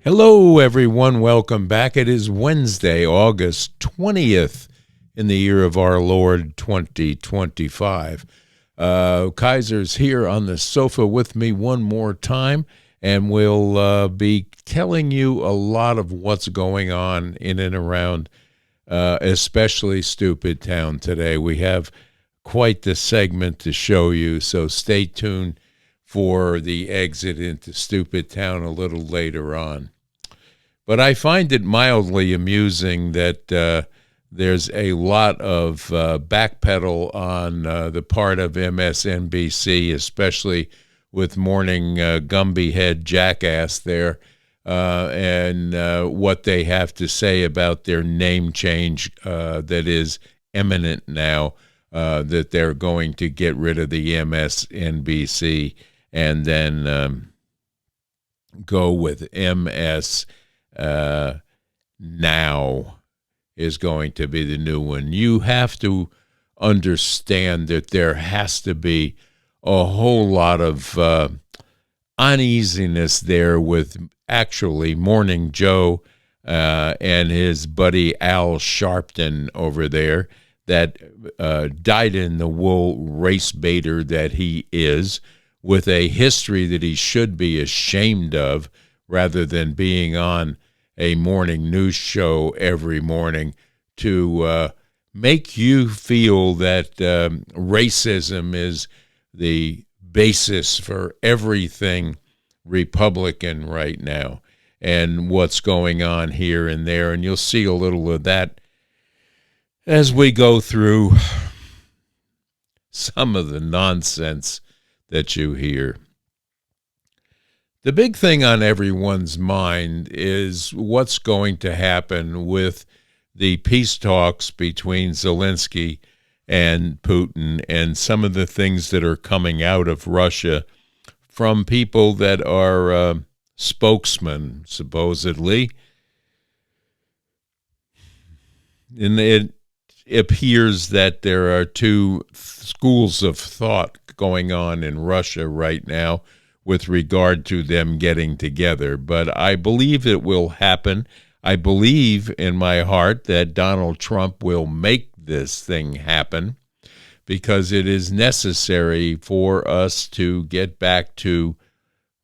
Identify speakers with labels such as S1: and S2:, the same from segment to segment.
S1: Hello, everyone. Welcome back. It is Wednesday, August 20th in the year of our Lord 2025. Kaiser's here on the sofa with me one more time, and we'll be telling you a lot of what's going on in and around, especially Stupid Town today. We have quite the segment to show you, so stay tuned for the exit into Stupid Town a little later on. But I find it mildly amusing that there's a lot of backpedal on the part of MSNBC, especially with morning Gumby head jackass there, and what they have to say about their name change that is imminent now, that they're going to get rid of the MSNBC and then go with MS Now is going to be the new one. You have to understand that there has to be a whole lot of uneasiness there with actually Morning Joe and his buddy Al Sharpton over there that dyed-in-the-wool race baiter that he is, with a history that he should be ashamed of, rather than being on a morning news show every morning to make you feel that racism is the basis for everything Republican right now and what's going on here and there. And you'll see a little of that as we go through some of the nonsense that you hear. The big thing on everyone's mind is what's going to happen with the peace talks between Zelensky and Putin, and some of the things that are coming out of Russia from people that are spokesmen, supposedly. And it appears that there are two schools of thought going on in Russia right now with regard to them getting together. But I believe it will happen. I believe in my heart that Donald Trump will make this thing happen, because it is necessary for us to get back to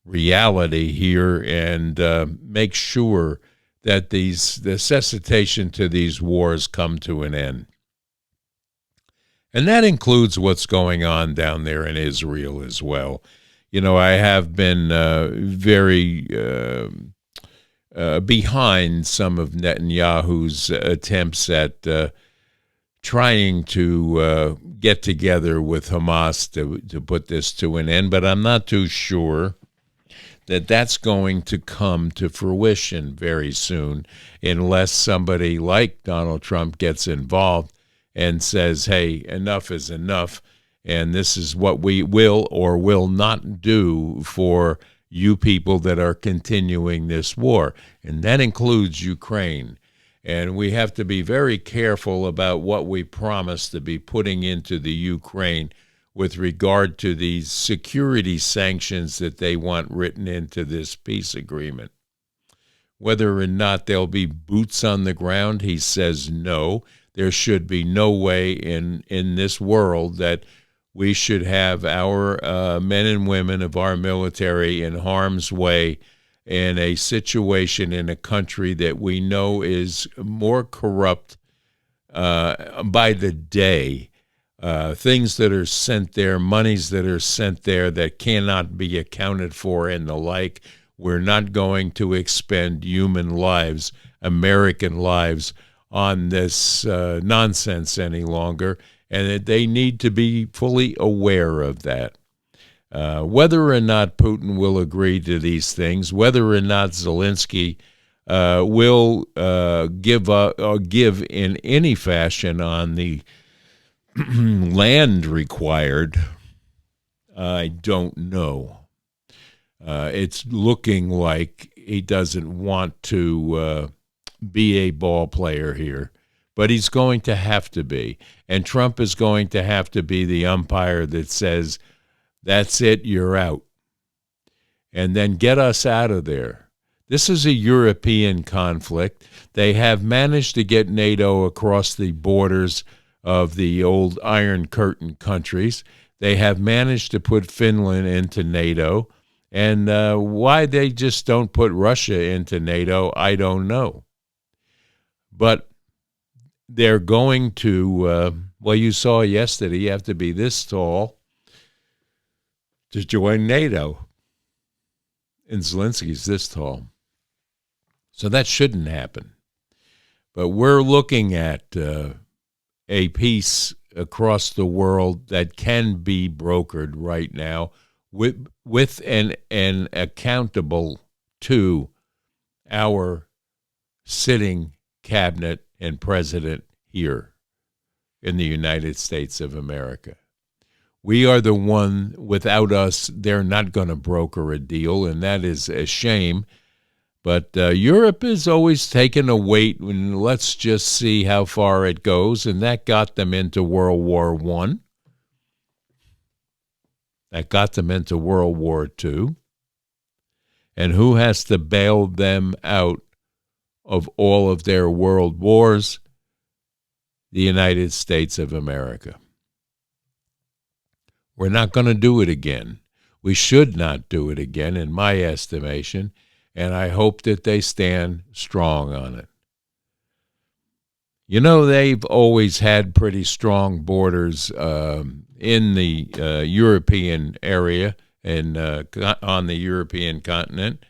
S1: reality here and make sure that the cessation to these wars come to an end. And that includes what's going on down there in Israel as well. You know, I have been very behind some of Netanyahu's attempts at trying to get together with Hamas to put this to an end, but I'm not too sure that that's going to come to fruition very soon unless somebody like Donald Trump gets involved and says, hey, enough is enough. And this is what we will or will not do for you people that are continuing this war. And that includes Ukraine. And we have to be very careful about what we promise to be putting into the Ukraine with regard to these security sanctions that they want written into this peace agreement. Whether or not there'll be boots on the ground, he says no. There should be no way in this world that we should have our men and women of our military in harm's way in a situation in a country that we know is more corrupt by the day. Things that are sent there, monies that are sent there that cannot be accounted for and the like. We're not going to expend human lives, American lives, on this nonsense any longer. And that they need to be fully aware of that. Whether or not Putin will agree to these things, whether or not Zelensky will give in any fashion on the land required, I don't know. It's looking like he doesn't want to be a ball player here. But he's going to have to be. And Trump is going to have to be the umpire that says, that's it, you're out. And then get us out of there. This is a European conflict. They have managed to get NATO across the borders of the old Iron Curtain countries. They have managed to put Finland into NATO. And why they just don't put Russia into NATO, I don't know. But they're going to, well, you saw yesterday, you have to be this tall to join NATO. And Zelensky's this tall. So that shouldn't happen. But we're looking at a peace across the world that can be brokered right now with an accountable to our sitting cabinet and president here in the United States of America. We are the one, without us, they're not going to broker a deal, and that is a shame. But Europe has always taken a wait, and let's just see how far it goes, and that got them into World War I. That got them into World War II. And who has to bail them out of all of their world wars? The United States of America. We're not going to do it again. We should not do it again, in my estimation. And I hope that they stand strong on it. You know, they've always had pretty strong borders in the European area and on the European continent.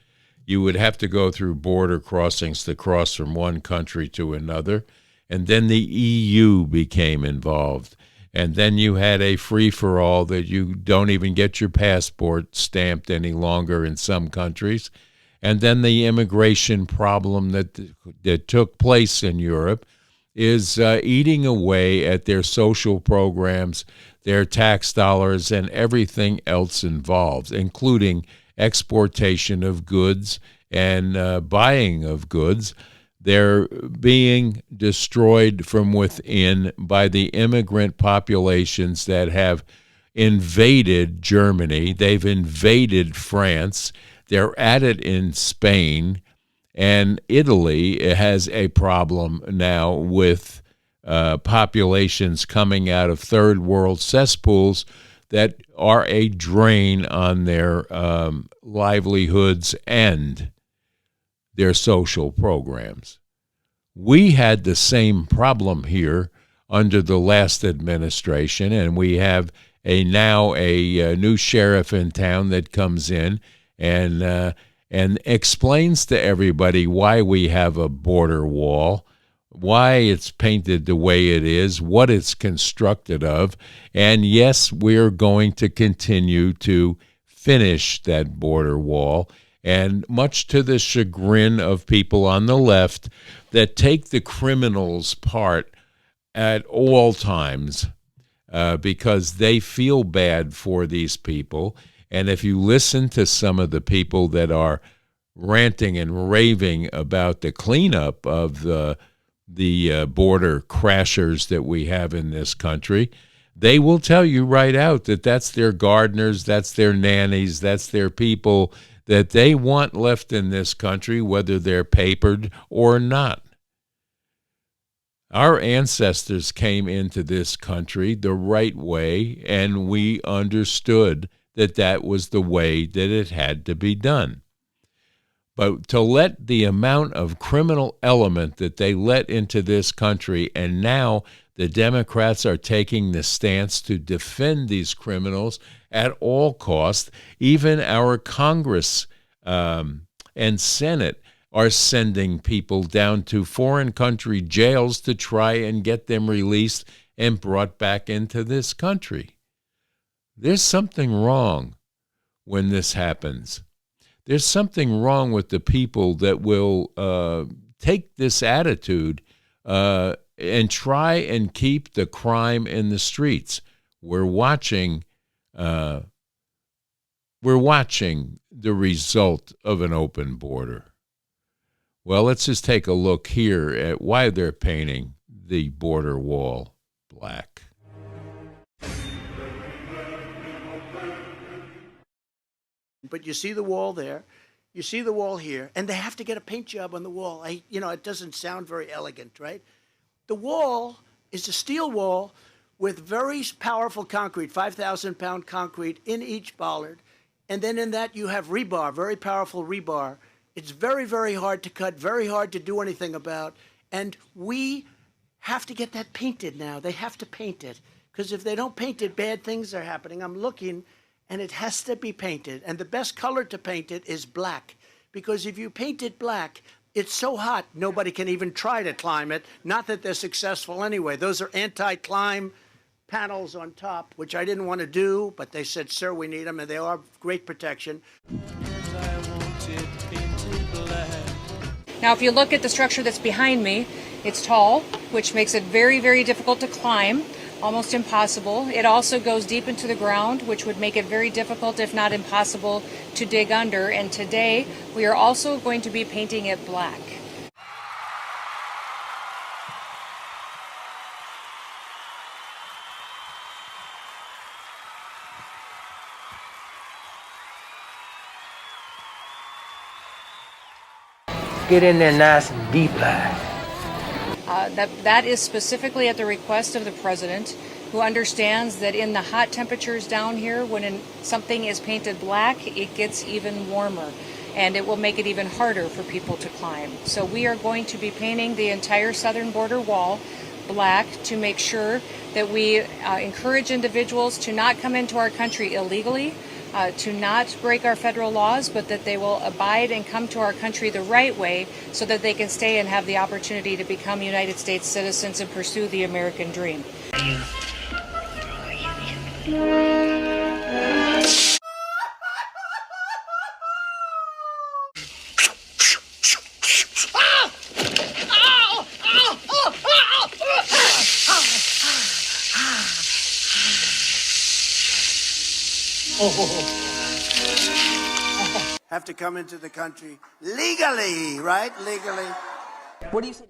S1: You would have to go through border crossings to cross from one country to another. And then the EU became involved. And then you had a free-for-all that you don't even get your passport stamped any longer in some countries. And then the immigration problem that took place in Europe is eating away at their social programs, their tax dollars, and everything else involved, including exportation of goods and buying of goods. They're being destroyed from within by the immigrant populations that have invaded Germany. They've invaded France. They're at it in Spain, and Italy has a problem now with populations coming out of third world cesspools that are a drain on their livelihoods and their social programs. We had the same problem here under the last administration, and we have now a new sheriff in town that comes in and explains to everybody why we have a border wall, why it's painted the way it is, what it's constructed of, and yes, we're going to continue to finish that border wall, and much to the chagrin of people on the left that take the criminals' part at all times because they feel bad for these people. And if you listen to some of the people that are ranting and raving about the cleanup of the border crashers that we have in this country, they will tell you right out that that's their gardeners, that's their nannies, that's their people that they want left in this country, whether they're papered or not. Our ancestors came into this country the right way, and we understood that that was the way that it had to be done. But to let the amount of criminal element that they let into this country, and now the Democrats are taking the stance to defend these criminals at all costs. Even our Congress and Senate are sending people down to foreign country jails to try and get them released and brought back into this country. There's something wrong when this happens. There's something wrong with the people that will take this attitude and try and keep the crime in the streets. We're watching the result of an open border. Well, let's just take a look here at why they're painting the border wall black.
S2: But you see the wall there. You see the wall here, and they have to get a paint job on the wall. It doesn't sound very elegant, right? The wall is a steel wall with very powerful concrete, 5,000-pound concrete in each bollard. And then in that you have rebar, very powerful rebar. It's very, very hard to cut, very hard to do anything about. And we have to get that painted now. They have to paint it. Because if they don't paint it, bad things are happening. I'm looking, and it has to be painted. And the best color to paint it is black. Because if you paint it black, it's so hot, nobody can even try to climb it. Not that they're successful anyway. Those are anti-climb panels on top, which I didn't want to do, but they said, sir, we need them, and they are great protection.
S3: Now, if you look at the structure that's behind me, it's tall, which makes it very, very difficult to climb, almost impossible. It also goes deep into the ground, which would make it very difficult, if not impossible, to dig under. And today, we are also going to be painting it black.
S4: Get in there nice and deep like.
S3: That is specifically at the request of the president, who understands that in the hot temperatures down here, when something is painted black, it gets even warmer, and it will make it even harder for people to climb. So we are going to be painting the entire southern border wall black to make sure that we encourage individuals to not come into our country illegally, to not break our federal laws, but that they will abide and come to our country the right way so that they can stay and have the opportunity to become United States citizens and pursue the American dream.
S2: Have to come into the country legally, right? Legally.
S4: What do you say?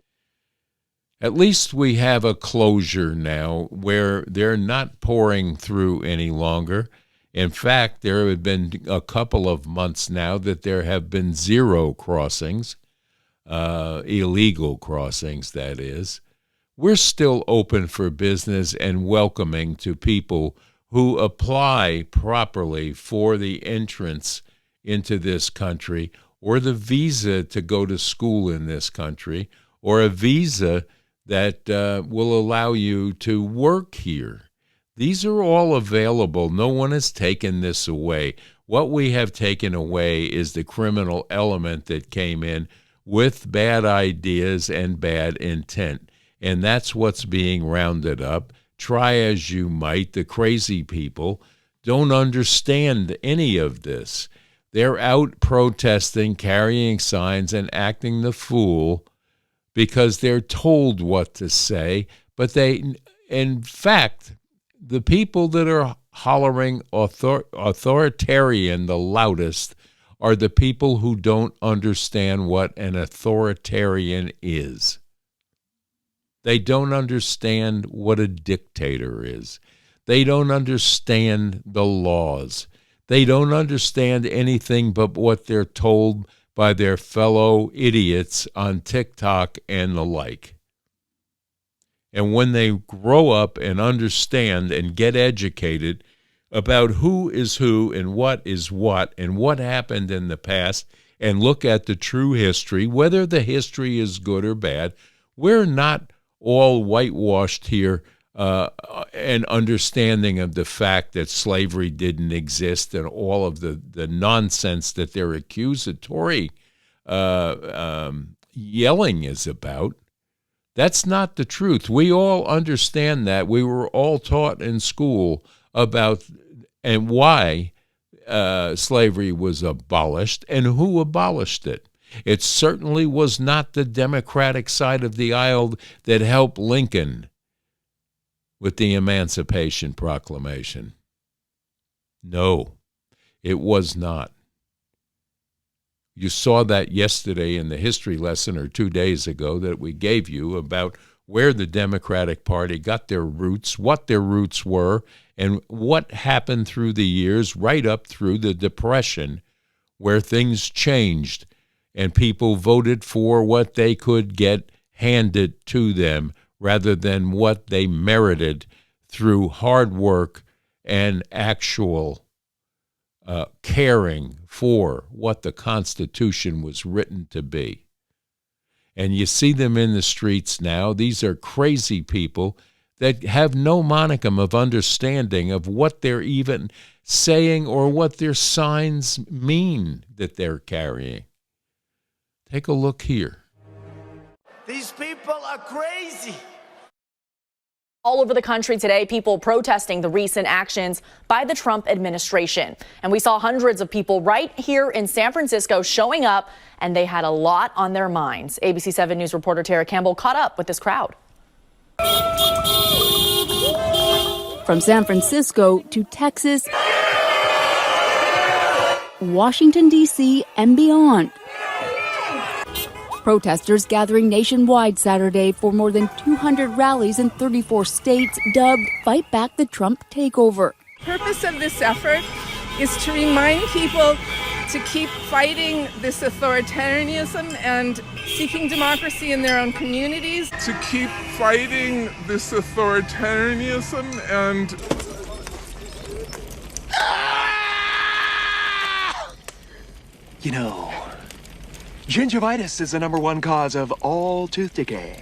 S1: At least we have a closure now where they're not pouring through any longer. In fact, there have been a couple of months now that there have been zero crossings, illegal crossings, that is. We're still open for business and welcoming to people who apply properly for the entrance into this country, or the visa to go to school in this country, or a visa that will allow you to work here. These are all available. No one has taken this away. What we have taken away is the criminal element that came in with bad ideas and bad intent. And that's what's being rounded up. Try as you might, the crazy people don't understand any of this. They're out protesting, carrying signs, and acting the fool because they're told what to say. But in fact, the people that are hollering authoritarian the loudest are the people who don't understand what an authoritarian is. They don't understand what a dictator is. They don't understand the laws. They don't understand anything but what they're told by their fellow idiots on TikTok and the like. And when they grow up and understand and get educated about who is who and what is what and what happened in the past, and look at the true history, whether the history is good or bad, we're not all whitewashed here and understanding of the fact that slavery didn't exist and all of the nonsense that their accusatory yelling is about. That's not the truth. We all understand that. We were all taught in school about and why slavery was abolished and who abolished it. It certainly was not the Democratic side of the aisle that helped Lincoln with the Emancipation Proclamation. No, it was not. You saw that yesterday in the history lesson or 2 days ago that we gave you about where the Democratic Party got their roots, what their roots were, and what happened through the years right up through the Depression, where things changed and people voted for what they could get handed to them rather than what they merited through hard work and actual caring for what the Constitution was written to be. And you see them in the streets now. These are crazy people that have no modicum of understanding of what they're even saying or what their signs mean that they're carrying. Take a look here.
S2: These people are crazy.
S5: All over the country today, people protesting the recent actions by the Trump administration. And we saw hundreds of people right here in San Francisco showing up, and they had a lot on their minds. ABC 7 News reporter Tara Campbell caught up with this crowd.
S6: From San Francisco to Texas, Washington, D.C., and beyond. Protesters gathering nationwide Saturday for more than 200 rallies in 34 states dubbed Fight Back the Trump Takeover.
S7: The purpose of this effort is to remind people to keep fighting this authoritarianism and seeking democracy in their own communities.
S8: To keep fighting this authoritarianism and...
S9: You know, gingivitis is the #1 cause of all tooth decay.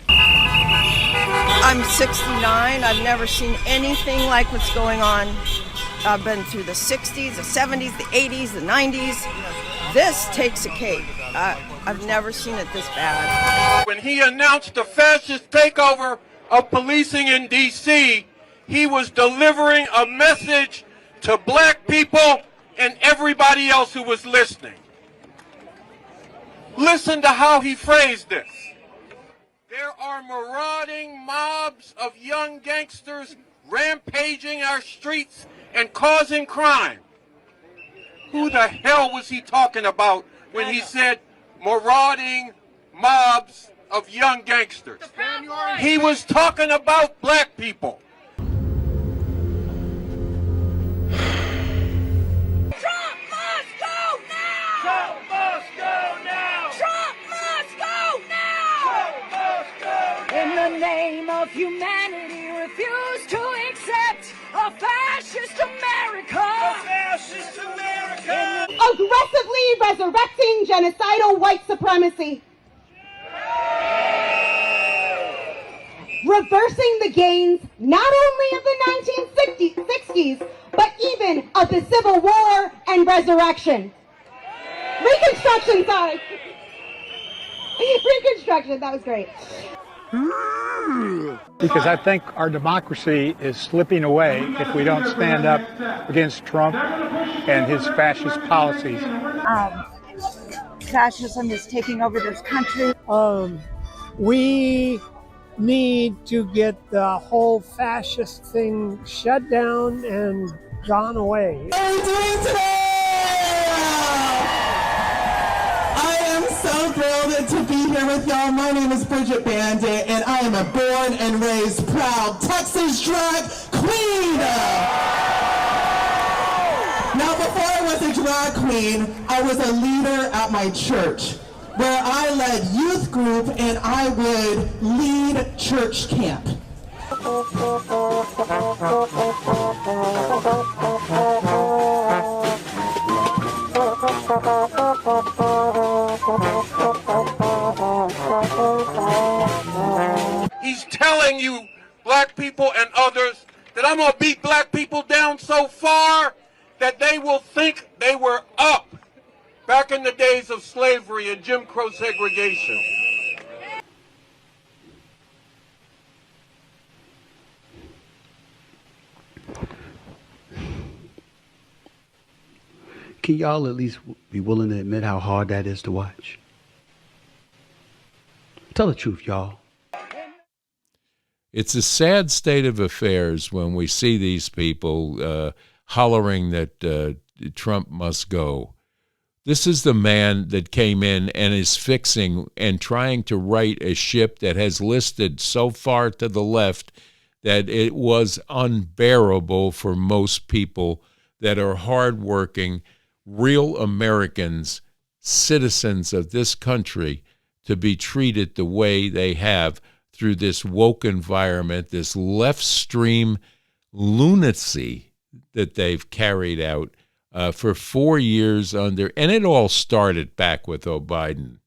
S10: I'm 69. I've never seen anything like what's going on. I've been through the 60s, the 70s, the 80s, the 90s. This takes a cake. I've never seen it this bad.
S11: When he announced the fascist takeover of policing in D.C., he was delivering a message to black people and everybody else who was listening. Listen to how he phrased this. There are marauding mobs of young gangsters rampaging our streets and causing crime. Who the hell was he talking about when he said marauding mobs of young gangsters? He was talking about black people.
S12: Trump must go now! Trump must go now! Trump must go now! Trump must go now! In the name of humanity, refuse to accept a fascist America! A fascist America!
S13: Aggressively resurrecting genocidal white supremacy. Reversing the gains not only of the 1960s, but even of the Civil War and Resurrection. Reconstruction, sorry. Reconstruction, that was great.
S14: Because I think our democracy is slipping away if we don't stand up against Trump and his fascist policies.
S15: Fascism is taking over this country.
S16: We need to get the whole fascist thing shut down and gone away.
S17: What are we doing today? I am so thrilled to be here with y'all. My name is Bridget Bandit, and I am a born and raised proud Texas drag queen. Now, before I was a drag queen, I was a leader at my church, where I led youth group and I would lead church camp.
S11: He's telling you, black people and others, that I'm going to beat black people down so far that they will think they were up back in the days of slavery and Jim Crow segregation.
S18: Can y'all at least be willing to admit how hard that is to watch? Tell the truth, y'all.
S1: It's a sad state of affairs when we see these people hollering that Trump must go. This is the man that came in and is fixing and trying to right a ship that has listed so far to the left that it was unbearable for most people that are hardworking, real Americans, citizens of this country, to be treated the way they have through this woke environment, this left stream lunacy that they've carried out for 4 years under, and it all started back with Obama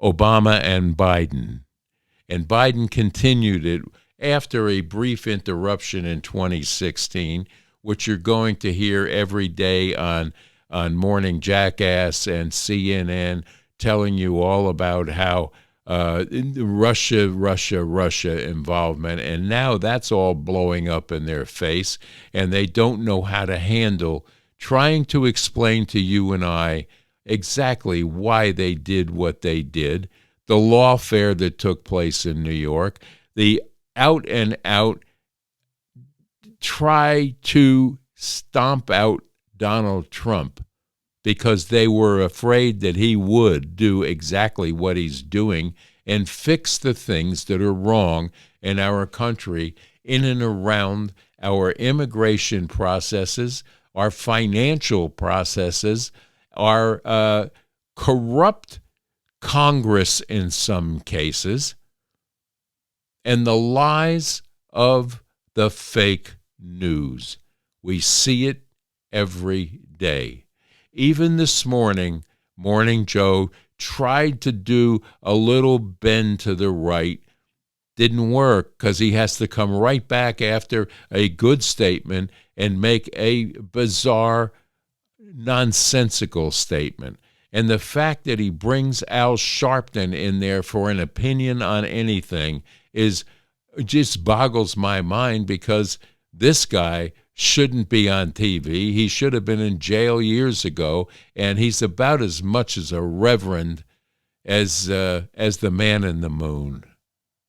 S1: and Biden. And Biden continued it after a brief interruption in 2016, which you're going to hear every day on Morning Jackass and CNN, telling you all about how Russia involvement, and now that's all blowing up in their face, and they don't know how to handle trying to explain to you and I exactly why they did what they did, the lawfare that took place in New York, the out and out try to stomp out Donald Trump because they were afraid that he would do exactly what he's doing and fix the things that are wrong in our country, in and around our immigration processes, our financial processes, our corrupt Congress in some cases, and the lies of the fake news. We see it every day. Even this morning, Morning Joe tried to do a little bend to the right. Didn't work because he has to come right back after a good statement and make a bizarre, nonsensical statement. And the fact that he brings Al Sharpton in there for an opinion on anything just boggles my mind, because this guy shouldn't be on TV. He should have been in jail years ago, and he's about as much as a reverend as the man in the moon,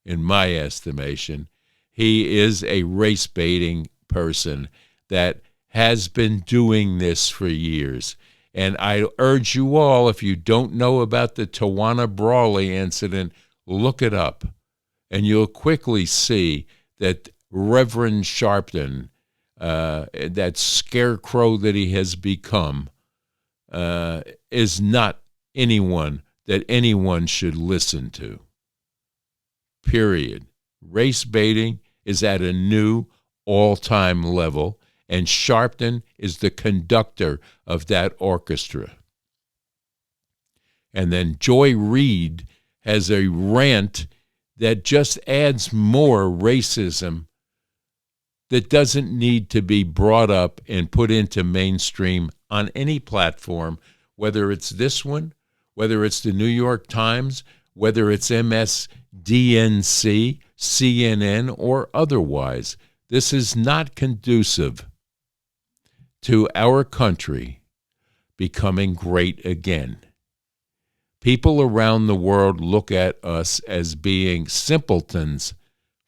S1: in my estimation. He is a race-baiting person that has been doing this for years. And I urge you all, if you don't know about the Tawana Brawley incident, look it up, and you'll quickly see that Reverend Sharpton, that scarecrow that he has become, is not anyone that anyone should listen to. Period. Race baiting is at a new all-time level, and Sharpton is the conductor of that orchestra. And then Joy Reid has a rant that just adds more racism that doesn't need to be brought up and put into mainstream on any platform, whether it's this one, whether it's the New York Times, whether it's MSDNC, CNN, or otherwise. This is not conducive to our country becoming great again. People around the world look at us as being simpletons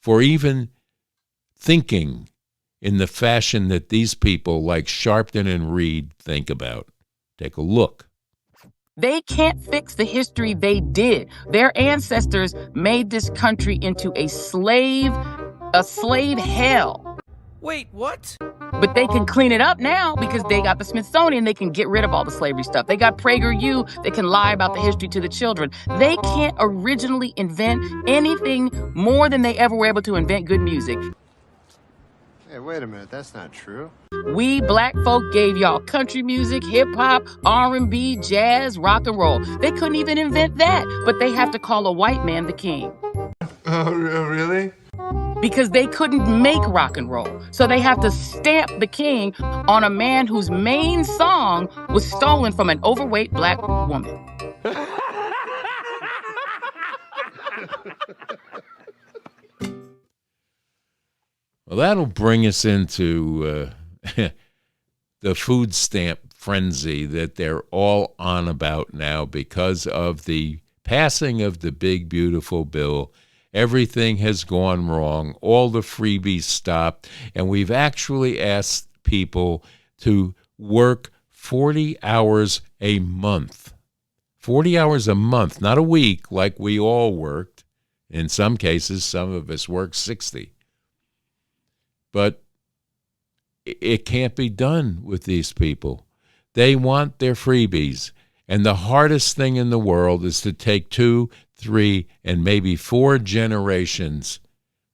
S1: for even thinking in the fashion that these people like Sharpton and Reid think about. Take a look.
S19: They can't fix the history they did. Their ancestors made this country into a slave hell.
S4: Wait, what?
S19: But they can clean it up now because they got the Smithsonian. They can get rid of all the slavery stuff. They got PragerU. They can lie about the history to the children. They can't originally invent anything more than they ever were able to invent good music.
S20: Hey, wait a minute. That's not true.
S19: We black folk gave y'all country music, hip-hop, R&B, jazz, rock and roll. They couldn't even invent that, but they have to call a white man the king.
S20: Oh, really?
S19: Because they couldn't make rock and roll. So they have to stamp the king on a man whose main song was stolen from an overweight black woman.
S1: Well, that'll bring us into the food stamp frenzy that they're all on about now because of the passing of the big, beautiful bill. Everything has gone wrong. All the freebies stopped. And we've actually asked people to work 40 hours a month. 40 hours a month, not a week like we all worked. In some cases, some of us worked 60. But it can't be done with these people. They want their freebies. And the hardest thing in the world is to take 2, 3, and maybe 4 generations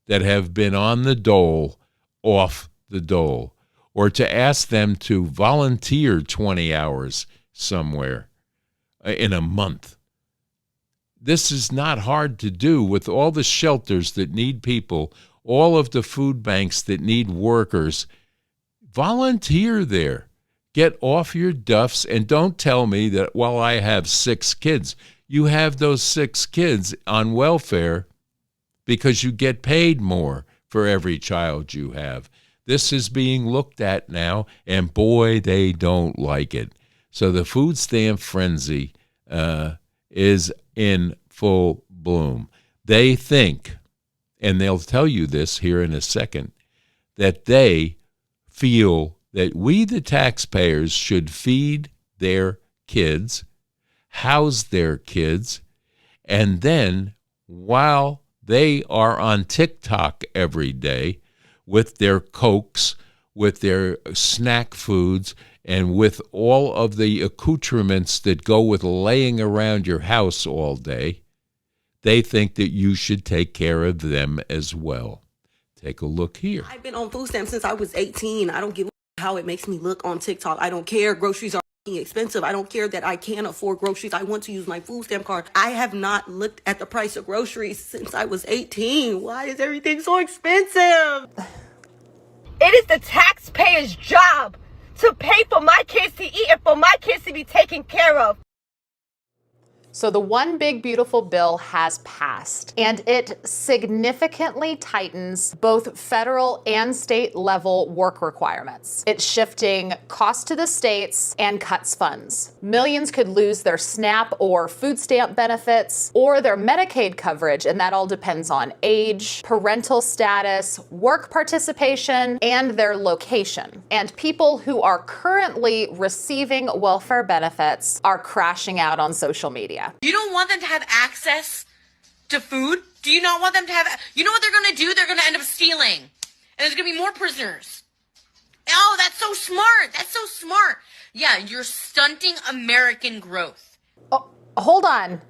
S1: that have been on the dole off the dole, or to ask them to volunteer 20 hours somewhere in a month. This is not hard to do with all the shelters that need people, all of the food banks that need workers. Volunteer there. Get off your duffs, and don't tell me that, well, I have 6 kids. You have those 6 kids on welfare because you get paid more for every child you have. This is being looked at now, and boy, they don't like it. So the food stamp frenzy is in full bloom. They think, and they'll tell you this here in a second, that they feel that we, the taxpayers, should feed their kids, house their kids, and then while they are on TikTok every day with their Cokes, with their snack foods, and with all of the accoutrements that go with laying around your house all day, they think that you should take care of them as well. Take a look here.
S21: I've been on food stamps since I was 18. I don't give a how it makes me look on TikTok. I don't care. Groceries are expensive. I don't care that I can't afford groceries. I want to use my food stamp card. I have not looked at the price of groceries since I was 18. Why is everything so expensive?
S13: It is the taxpayer's job to pay for my kids to eat and for my kids to be taken care of.
S5: So the One Big Beautiful Bill has passed, and it significantly tightens both federal and state level work requirements. It's shifting costs to the states and cuts funds. Millions could lose their SNAP or food stamp benefits or their Medicaid coverage, and that all depends on age, parental status, work participation, and their location. And people who are currently receiving welfare benefits are crashing out on social media.
S22: You don't want them to have access to food? Do you not want them to have... You know what they're going to do? They're going to end up stealing. And there's going to be more prisoners. Oh, that's so smart. That's so smart. Yeah, you're stunting American growth.
S5: Oh, hold on.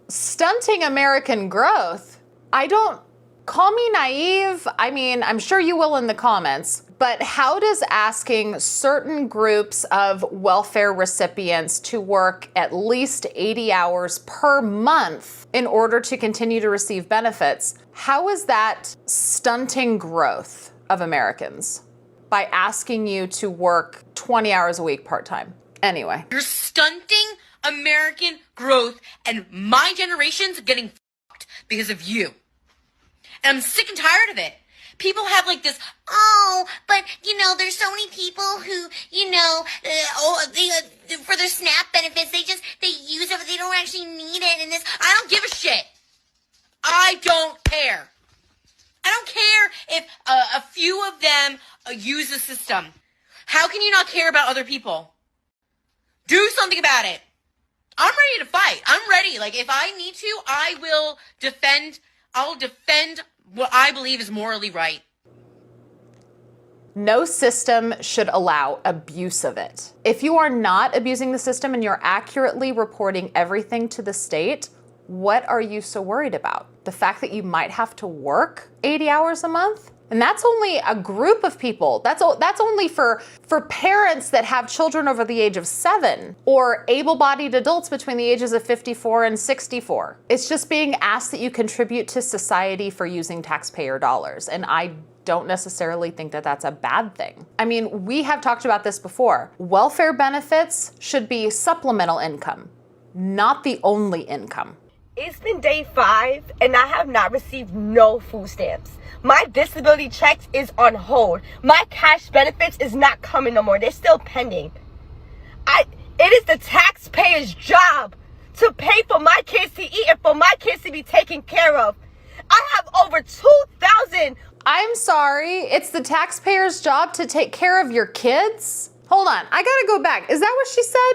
S5: Stunting American growth? I don't... Call me naive. I mean, I'm sure you will in the comments. But how does asking certain groups of welfare recipients to work at least 80 hours per month in order to continue to receive benefits, how is that stunting growth of Americans by asking you to work 20 hours a week part-time? Anyway.
S22: You're stunting American growth, and my generation's getting fucked because of you. And I'm sick and tired of it. People have like this, oh, but, you know, there's so many people who, you know, for their SNAP benefits, they use it, but they don't actually need it. And this, I don't give a shit. I don't care. I don't care if a few of them use the system. How can you not care about other people? Do something about it. I'm ready to fight. I'm ready. Like, if I need to, I'll defend what I believe is morally right.
S5: No system should allow abuse of it. If you are not abusing the system and you're accurately reporting everything to the state, what are you so worried about? The fact that you might have to work 80 hours a month? And that's only a group of people. That's only for parents that have children over the age of 7 or able-bodied adults between the ages of 54 and 64. It's just being asked that you contribute to society for using taxpayer dollars. And I don't necessarily think that that's a bad thing. I mean, we have talked about this before. Welfare benefits should be supplemental income, not the only income.
S13: It's been day 5 and I have not received no food stamps. My disability checks is on hold. My cash benefits is not coming no more. They're still pending. It is the taxpayer's job to pay for my kids to eat and for my kids to be taken care of. I have over 2,000.
S5: I'm sorry, it's the taxpayer's job to take care of your kids? Hold on, I gotta go back. Is that what she said?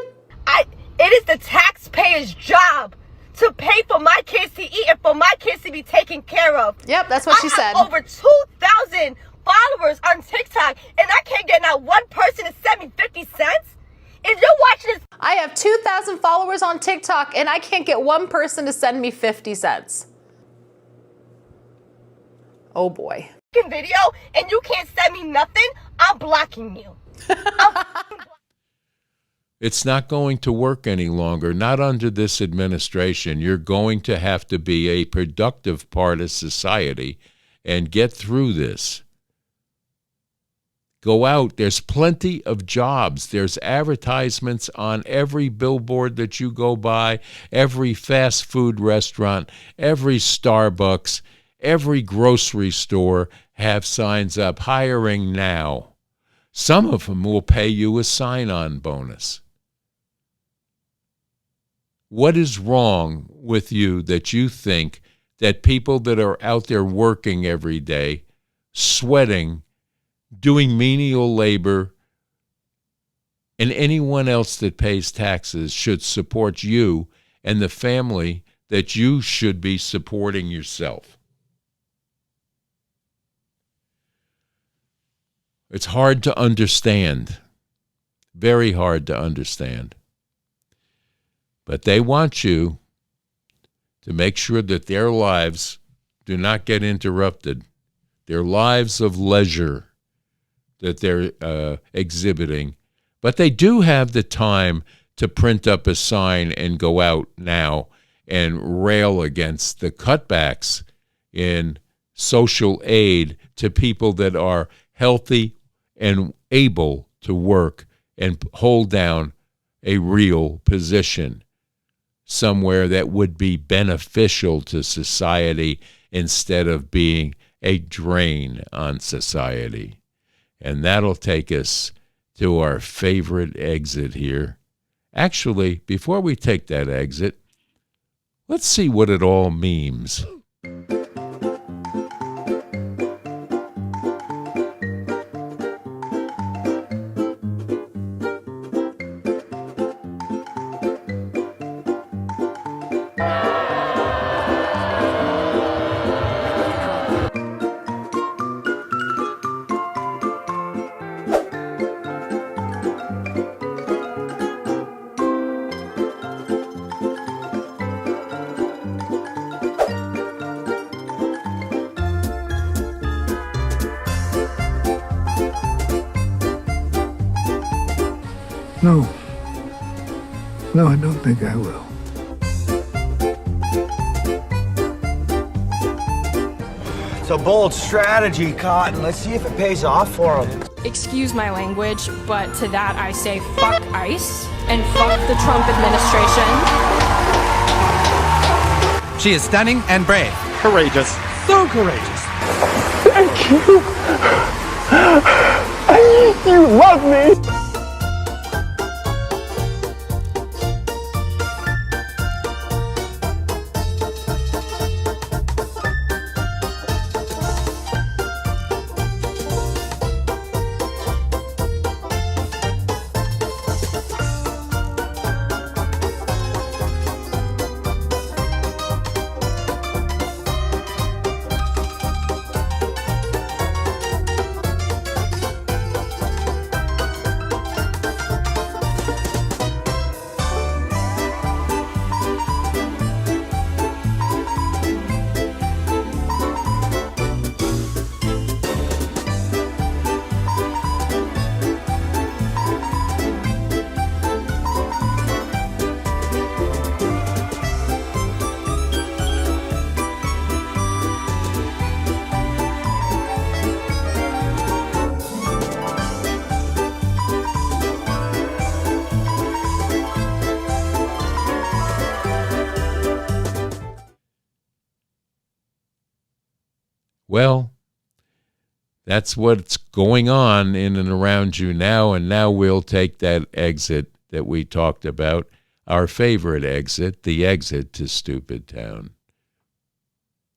S13: It is the taxpayer's job to pay for my kids to eat and for my kids to be taken care of.
S5: Yep, that's what she said.
S13: I have over 2,000 followers on TikTok and I can't get not one person to send me 50 cents. If you're watching this,
S5: I have 2,000 followers on TikTok and I can't get one person to send me 50 cents. Oh boy.
S13: video and you can't send me nothing, I'm blocking you.
S1: It's not going to work any longer, not under this administration. You're going to have to be a productive part of society and get through this. Go out. There's plenty of jobs. There's advertisements on every billboard that you go by, every fast food restaurant, every Starbucks, every grocery store have signs up, hiring now. Some of them will pay you a sign-on bonus. What is wrong with you that you think that people that are out there working every day, sweating, doing menial labor, and anyone else that pays taxes should support you and the family that you should be supporting yourself? It's hard to understand, very hard to understand. But they want you to make sure that their lives do not get interrupted, their lives of leisure that they're exhibiting. But they do have the time to print up a sign and go out now and rail against the cutbacks in social aid to people that are healthy and able to work and hold down a real position somewhere that would be beneficial to society instead of being a drain on society. And that'll take us to our favorite exit here. Actually, before we take that exit, let's see what it all means.
S2: No, I don't think I will.
S4: It's a bold strategy, Cotton. Let's see if it pays off for them.
S3: Excuse my language, but to that I say fuck ICE and fuck the Trump administration.
S23: She is stunning and brave.
S2: Courageous.
S23: So courageous.
S12: Thank you. You love me.
S1: Well, that's what's going on in and around you now, and now we'll take that exit that we talked about, our favorite exit, the exit to Stupid Town.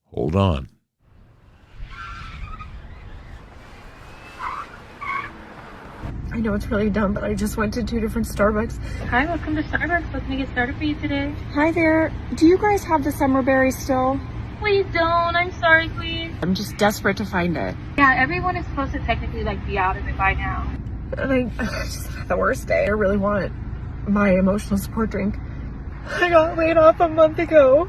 S1: Hold on.
S3: I know it's really dumb, but I just went to 2 different Starbucks.
S24: Hi, welcome to Starbucks. Let me get started for you today.
S3: Hi there. Do you guys have the summer berry still?
S24: Please don't. I'm sorry, Queen.
S3: I'm just desperate to find it.
S24: Yeah, everyone is supposed to technically be out of it by now.
S3: And I just had the worst day. I really want it.
S6: my emotional support drink. I got laid off a month ago,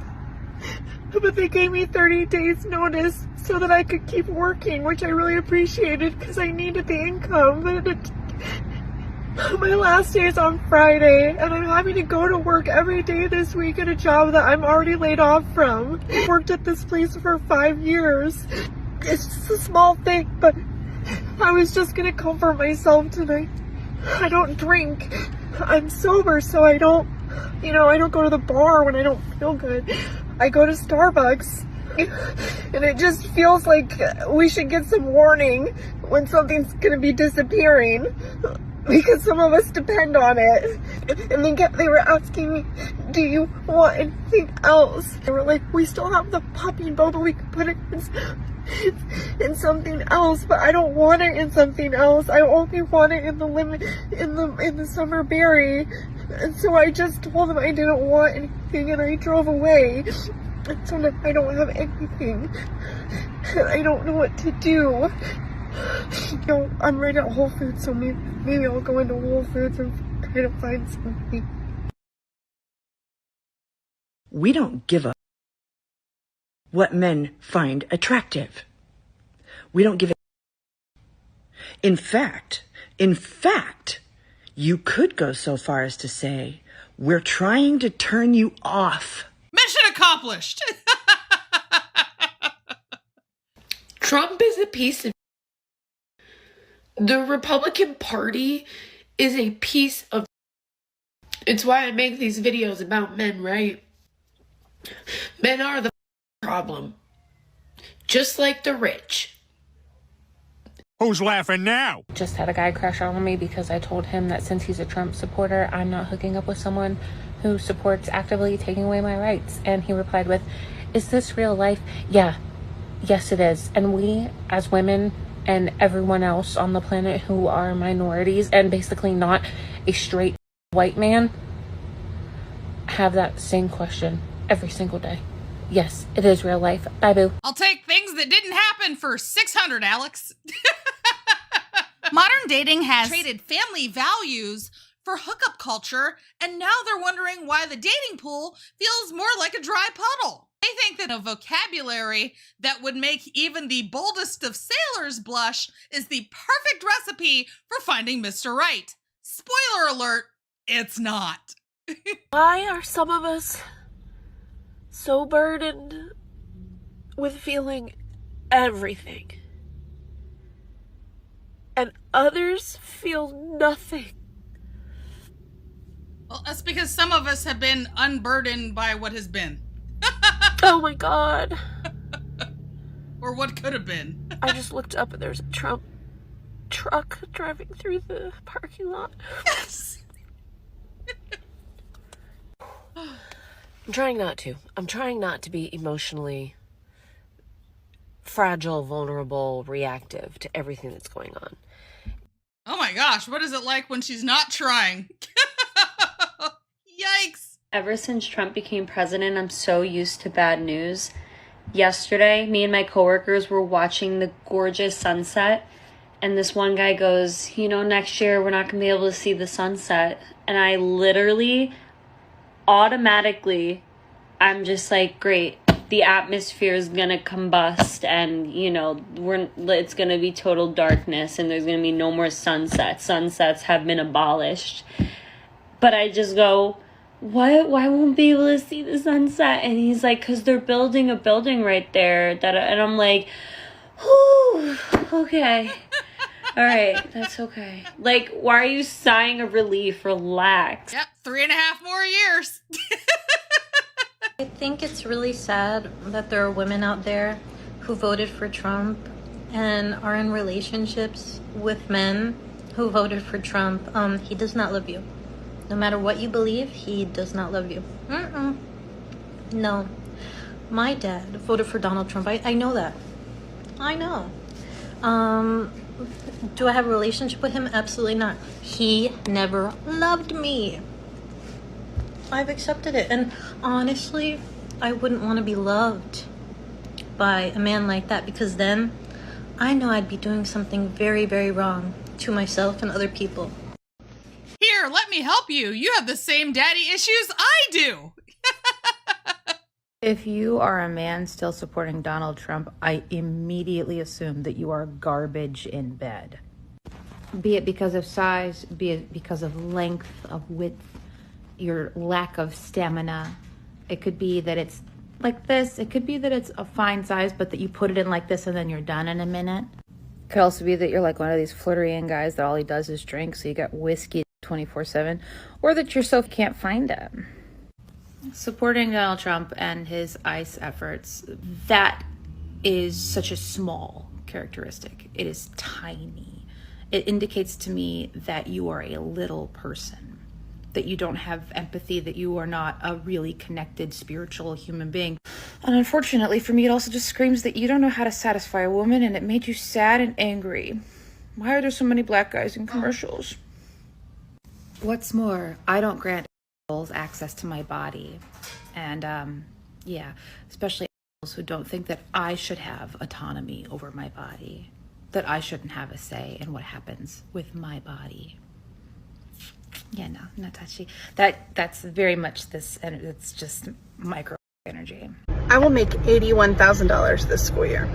S6: but they gave me 30 days notice so that I could keep working, which I really appreciated because I needed the income. But my last day is on Friday, and I'm having to go to work every day this week at a job that I'm already laid off from. I worked at this place for 5 years. It's just a small thing, but I was just gonna comfort myself tonight. I don't drink. I'm sober, so I don't go to the bar when I don't feel good. I go to Starbucks, and it just feels like we should get some warning when something's gonna be disappearing, because some of us depend on it. And they were asking me, do you want anything else? They were like, we still have the puppy bow, but we could put it in something else, but I don't want it in something else. I only want it in the summer berry. And so I just told them I didn't want anything, and I drove away. And so now I don't have anything. And I don't know what to do. I'm right at Whole Foods, so maybe I'll go into Whole Foods and try to find something.
S7: We don't give a what men find attractive. We don't give a. In fact, you could go so far as to say, we're trying to turn you off.
S8: Mission accomplished.
S9: Trump is a piece of. The Republican Party is a piece of. It's why I make these videos about men, right? Men are the problem. Just like the rich.
S25: Who's laughing now?
S26: Just had a guy crash out on me because I told him that since he's a Trump supporter, I'm not hooking up with someone who supports actively taking away my rights. And he replied with, is this real life? Yeah. Yes, it is. And we, as women, and everyone else on the planet who are minorities and basically not a straight white man, have that same question every single day. Yes, it is real life. Bye, boo.
S8: I'll take things that didn't happen for 600, Alex. Modern dating has traded family values for hookup culture, and now they're wondering why the dating pool feels more like a dry puddle. They think that a vocabulary that would make even the boldest of sailors blush is the perfect recipe for finding Mr. Right. Spoiler alert, it's not.
S26: Why are some of us so burdened with feeling everything, and others feel nothing?
S8: Well, that's because some of us have been unburdened by what has been.
S26: Oh my God.
S8: Or what could have been.
S26: I just looked up and there's a Trump truck driving through the parking lot.
S8: Yes.
S26: I'm trying not to be emotionally fragile, vulnerable, reactive to everything that's going on.
S8: Oh my gosh, what is it like when she's not trying? Yikes.
S27: Ever since Trump became president, I'm so used to bad news. Yesterday, me and my coworkers were watching the gorgeous sunset, and this one guy goes, next year we're not going to be able to see the sunset. And I literally, automatically, I'm just like, great, the atmosphere is going to combust, and, it's going to be total darkness, and there's going to be no more sunsets. Sunsets have been abolished. But I just go, why won't be able to see the sunset? And he's like, because they're building a building right there. And I'm like, whew, okay. All right, that's okay. Like, why are you sighing a relief? Relax.
S8: Yep, 3.5 more years.
S28: I think it's really sad that there are women out there who voted for Trump and are in relationships with men who voted for Trump. He does not love you. No matter what you believe, he does not love you. No. My dad voted for Donald Trump. I know that. I know. Do I have a relationship with him? Absolutely not. He never loved me. I've accepted it. And honestly, I wouldn't want to be loved by a man like that, because then I know I'd be doing something very, very wrong to myself and other people.
S8: Here Here, let me help you. You have the same daddy issues I do.
S10: If you are a man still supporting Donald Trump, I immediately assume that you are garbage in bed. Be it because of size, be it because of length, of width, your lack of stamina. It could be that it's like this. It could be that it's a fine size, but that you put it in like this and then you're done in a minute. It could also be that you're like one of these Floridian guys that all he does is drink, so you got whiskey 24/7, or that yourself can't find it. Supporting Donald Trump and his ICE efforts, that is such a small characteristic. It is tiny. It indicates to me that you are a little person, that you don't have empathy, that you are not a really connected spiritual human being. And unfortunately for me, it also just screams that you don't know how to satisfy a woman, and it made you sad and angry. Why are there so many black guys in commercials? What's more, I don't grant access to my body, and especially who don't think that I should have autonomy over my body, that I shouldn't have a say in what happens with my body. Yeah, no, not touchy. That's very much this, and it's just micro energy.
S6: I will make $81,000 this school year.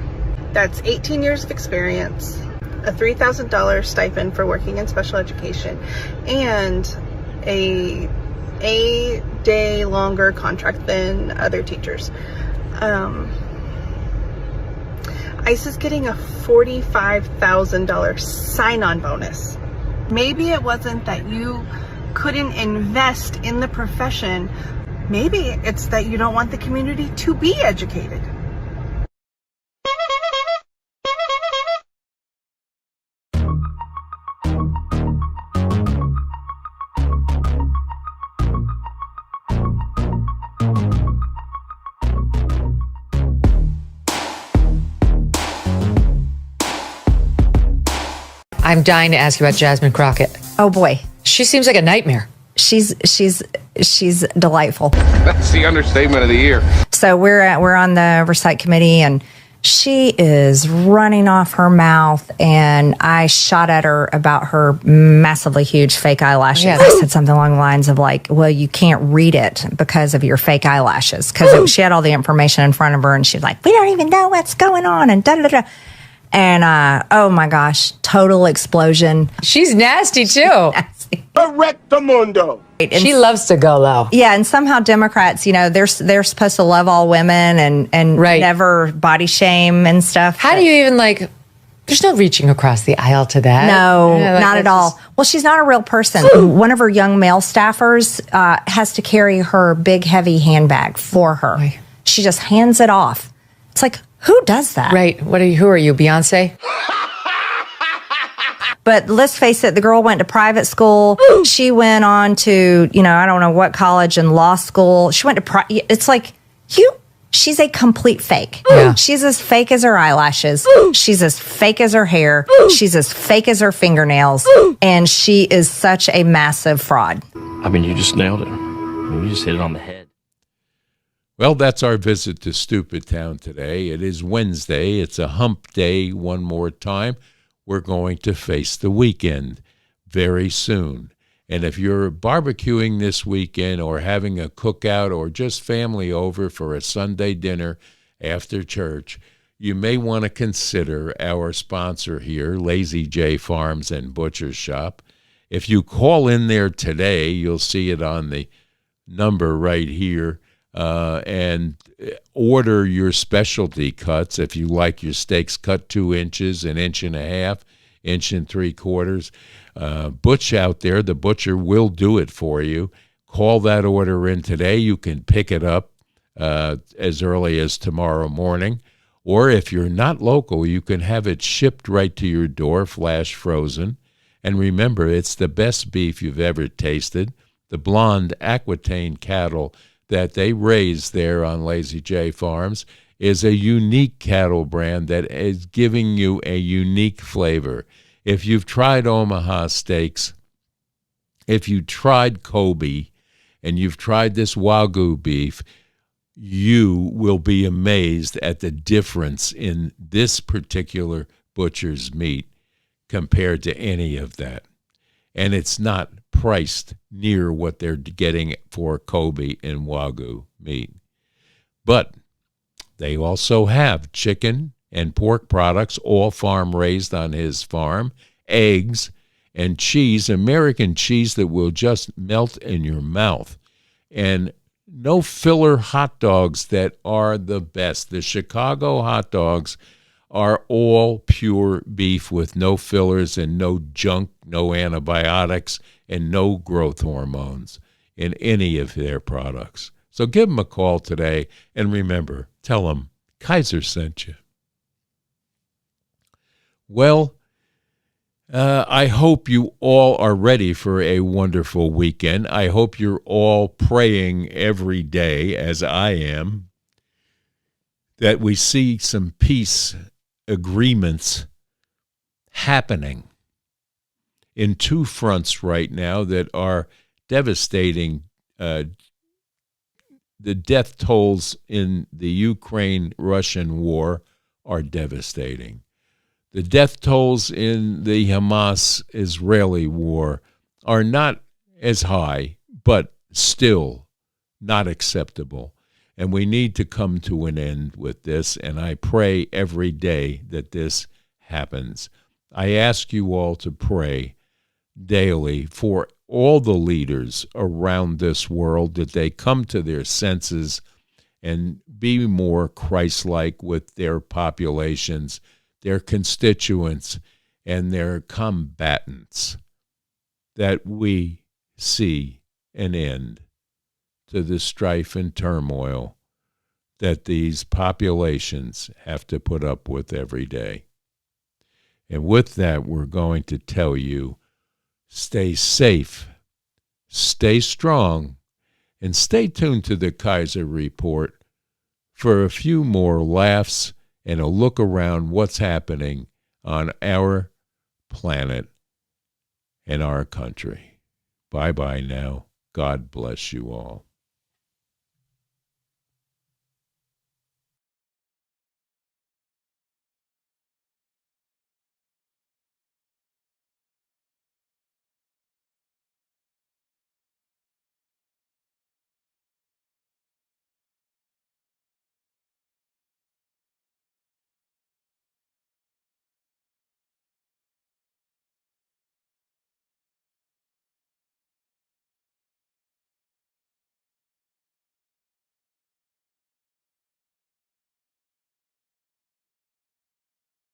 S6: That's 18 years of experience, a $3,000 stipend for working in special education, and a day longer contract than other teachers. ICE is getting a $45,000 sign-on bonus. Maybe it wasn't that you couldn't invest in the profession. Maybe it's that you don't want the community to be educated.
S11: I'm dying to ask you about Jasmine Crockett.
S14: Oh boy,
S11: she seems like a nightmare.
S14: She's delightful.
S15: That's the understatement of the year.
S14: So we're on the recite committee, and she is running off her mouth, and I shot at her about her massively huge fake eyelashes. Yeah. I said something along the lines of like, well, you can't read it because of your fake eyelashes, because she had all the information in front of her, and she was like, we don't even know what's going on, and da-da-da-da. And, oh my gosh, total explosion.
S11: She's nasty too.
S15: Correctamundo.
S11: She loves to go low.
S14: Yeah, and somehow Democrats, they're supposed to love all women and
S11: right.
S14: never body shame and stuff.
S11: How do you even there's no reaching across the aisle to that.
S14: No, not at all. Well, she's not a real person. One of her young male staffers has to carry her big, heavy handbag for her. Right. She just hands it off. It's like, who does that?
S11: Right. Who are you, Beyonce?
S14: But let's face it, the girl went to private school. She went on to, I don't know what college and law school. She went to, it's like, she's a complete fake.
S11: Yeah.
S14: She's as fake as her eyelashes. She's as fake as her hair. She's as fake as her fingernails. And she is such a massive fraud.
S16: I mean, you just nailed it. You just hit it on the head.
S1: Well, that's our visit to Stupid Town today. It is Wednesday. It's a hump day one more time. We're going to face the weekend very soon. And if you're barbecuing this weekend or having a cookout or just family over for a Sunday dinner after church, you may want to consider our sponsor here, Lazy J Farms and Butcher Shop. If you call in there today, you'll see it on the number right here. And order your specialty cuts. If you like your steaks cut 2 inches, 1.5 inches, 1.75 inches. Butch out there, the butcher will do it for you. Call that order in today. You can pick it up as early as tomorrow morning. Or if you're not local, you can have it shipped right to your door, flash frozen. And remember, it's the best beef you've ever tasted. The blonde Aquitaine cattle that they raise there on Lazy J Farms is a unique cattle brand that is giving you a unique flavor. If you've tried Omaha steaks, if you tried Kobe, and you've tried this Wagyu beef, you will be amazed at the difference in this particular butcher's meat compared to any of that. and it's not priced near what they're getting for Kobe and Wagyu meat. But they also have chicken and pork products, all farm raised on his farm, eggs, and cheese, American cheese that will just melt in your mouth. And no filler hot dogs that are the best. The Chicago hot dogs are all pure beef with no fillers and no junk, no antibiotics, and no growth hormones in any of their products. So give them a call today, and remember, tell them Kaiser sent you. Well, I hope you all are ready for a wonderful weekend. I hope you're all praying every day, as I am, that we see some peace agreements happening in two fronts right now that are devastating. The death tolls in the Ukraine-Russian war are devastating. The death tolls in the Hamas-Israeli war are not as high, but still not acceptable. And we need to come to an end with this, and I pray every day that this happens. I ask you all to pray daily for all the leaders around this world, that they come to their senses and be more Christ-like with their populations, their constituents, and their combatants, that we see an end to the strife and turmoil that these populations have to put up with every day. And with that, we're going to tell you, stay safe, stay strong, and stay tuned to the Kaiser Report for a few more laughs and a look around what's happening on our planet and our country. Bye-bye now. God bless you all.